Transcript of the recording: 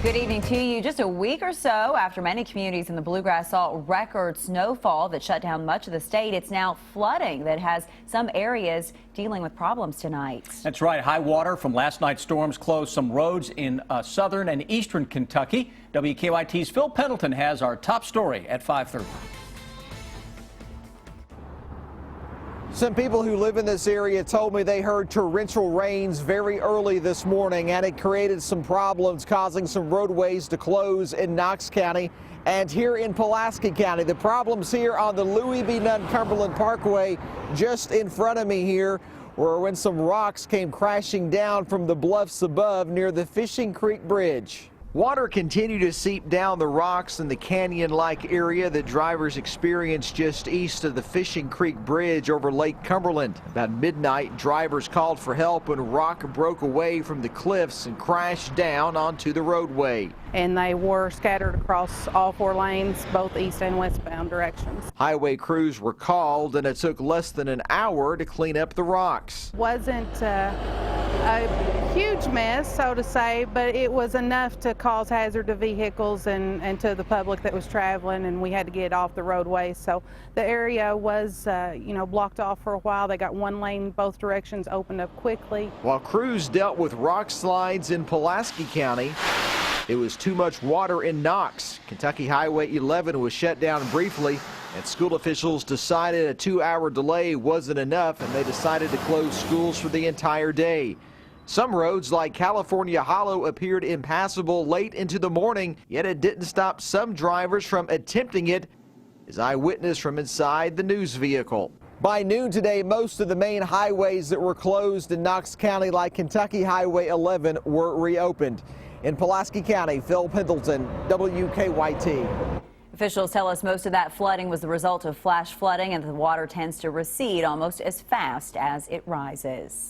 Good evening to you. Just a week or so after many communities in the Bluegrass saw record snowfall that shut down much of the state, it's now flooding that has some areas dealing with problems tonight. That's right. High water from last night's storms closed some roads in southern and eastern Kentucky. WKYT's Phil Pendleton has our top story at 5:30. Some people who live in this area told me they heard torrential rains very early this morning, and it created some problems, causing some roadways to close in Knox County and here in Pulaski County. The problems here on the Louis B. Nunn Cumberland Parkway just in front of me here, where when some rocks came crashing down from the bluffs above near the Fishing Creek Bridge. Water continued to seep down the rocks in the canyon-like area that drivers experienced just east of the Fishing Creek Bridge over Lake Cumberland. About midnight, drivers called for help when rock broke away from the cliffs and crashed down onto the roadway. And they were scattered across all four lanes, both east and westbound directions. Highway crews were called, and it took less than an hour to clean up the rocks. Wasn't a huge mess, so to say, but it was enough to cause hazard to vehicles and to the public that was traveling, and we had to get off the roadway. So the area was, blocked off for a while. They got one lane both directions opened up quickly. While crews dealt with rock slides in Pulaski County, it was too much water in Knox. Kentucky Highway 11 was shut down briefly, and school officials decided a 2-hour delay wasn't enough, and they decided to close schools for the entire day. Some roads like California Hollow appeared impassable late into the morning, yet it didn't stop some drivers from attempting it, as eyewitness from inside the news vehicle. By noon today, most of the main highways that were closed in Knox County, like Kentucky Highway 11, were reopened. In Pulaski County, Phil Pendleton, WKYT. Officials tell us most of that flooding was the result of flash flooding, and the water tends to recede almost as fast as it rises.